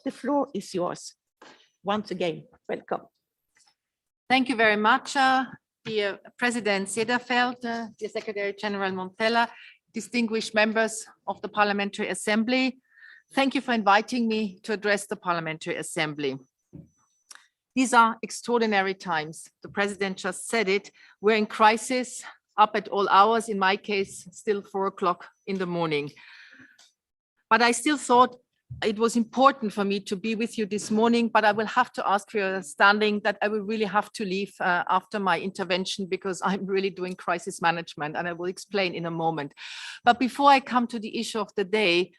the floor is yours. Once again, welcome. Thank you very much, dear President Sederfeld, dear Secretary General Montella, distinguished members of the Parliamentary Assembly. Thank you for inviting me to address the Parliamentary Assembly. These are extraordinary times. The President just said it. We're in crisis, up at all hours, in my case, still 4 o'clock in the morning. But I still thought it was important for me to be with you this morning, but I will have to ask for your understanding that I will really have to leave after my intervention because I'm really doing crisis management, and I will explain in a moment. But before I come to the issue of the day,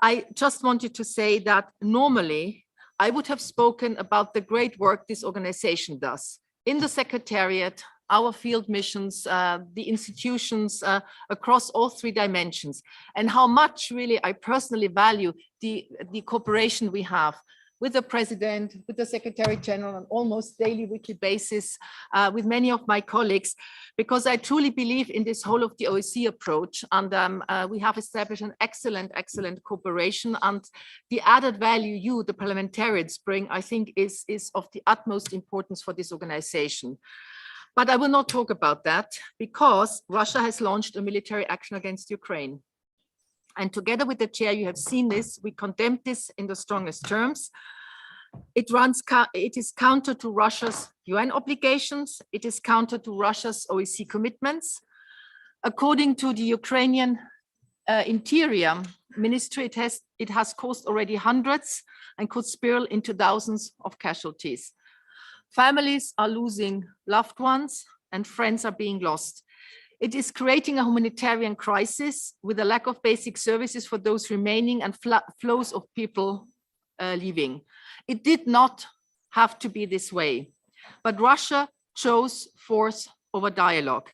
I just wanted to say that normally I would have spoken about the great work this organization does in the Secretariat, our field missions, the institutions across all 3 dimensions, and how much really I personally value the cooperation we have with the President, with the Secretary General on almost daily, weekly basis, with many of my colleagues, because I truly believe in this whole of the OSCE approach. And we have established an excellent cooperation, and the added value you, the parliamentarians, bring, I think is of the utmost importance for this organization. But I will not talk about that because Russia has launched a military action against Ukraine. And together with the chair, you have seen this, we condemned this in the strongest terms. It is counter to Russia's UN obligations. It is counter to Russia's OSCE commitments. According to the Ukrainian Interior Ministry, it has caused already hundreds and could spiral into thousands of casualties. Families are losing loved ones and friends are being lost. It is creating a humanitarian crisis with a lack of basic services for those remaining and flows of people leaving. It did not have to be this way, but Russia chose force over dialogue.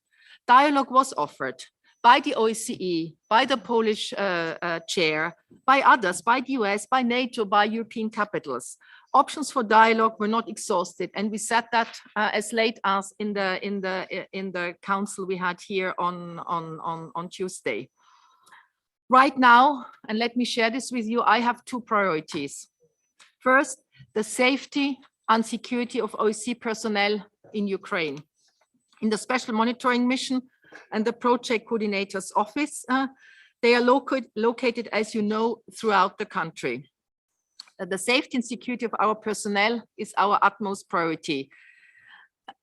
Dialogue was offered by the OSCE, by the Polish chair, by others, by the US, by NATO, by European capitals. Options for dialogue were not exhausted, and we said that as late as in the council we had here on Tuesday. Right now, and let me share this with you, I have 2 priorities. First, the safety and security of OSCE personnel in Ukraine. In the Special Monitoring Mission and the Project Coordinator's Office, they are located, as you know, throughout the country. The safety and security of our personnel is our utmost priority.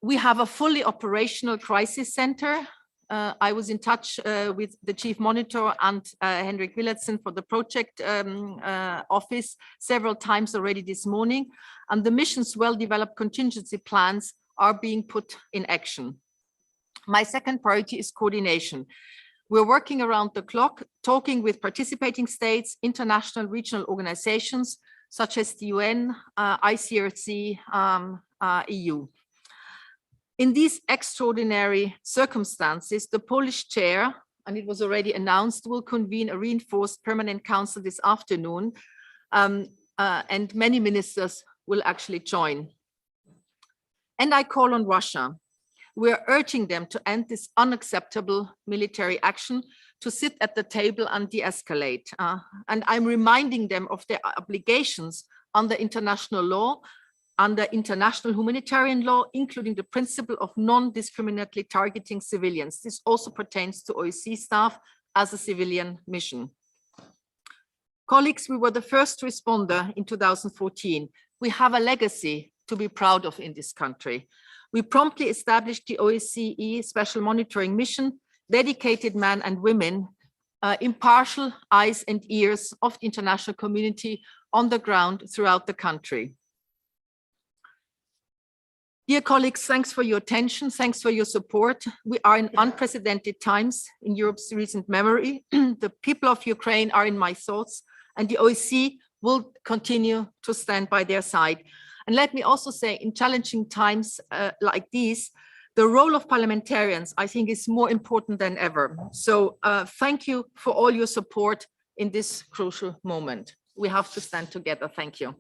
We have a fully operational crisis center. I was in touch with the chief monitor and Henrik Willetsen for the project office several times already this morning, and the mission's well-developed contingency plans are being put in action. My second priority is coordination. We're working around the clock, talking with participating states, international regional organizations, such as the UN, ICRC, EU. In these extraordinary circumstances, the Polish chair, and it was already announced, will convene a reinforced permanent council this afternoon, and many ministers will actually join. And I call on Russia. We are urging them to end this unacceptable military action, to sit at the table and de-escalate. And I'm reminding them of their obligations under international law, under international humanitarian law, including the principle of non-discriminatory targeting civilians. This also pertains to OSCE staff as a civilian mission. Colleagues, we were the first responder in 2014. We have a legacy to be proud of in this country. We promptly established the OSCE Special Monitoring Mission, dedicated men and women, impartial eyes and ears of the international community on the ground throughout the country. Dear colleagues, thanks for your attention, thanks for your support. We are in unprecedented times in Europe's recent memory. The people of Ukraine are in my thoughts, and the OSCE will continue to stand by their side. And let me also say, in challenging times like these, the role of parliamentarians, I think, is more important than ever. So thank you for all your support in this crucial moment. We have to stand together. Thank you.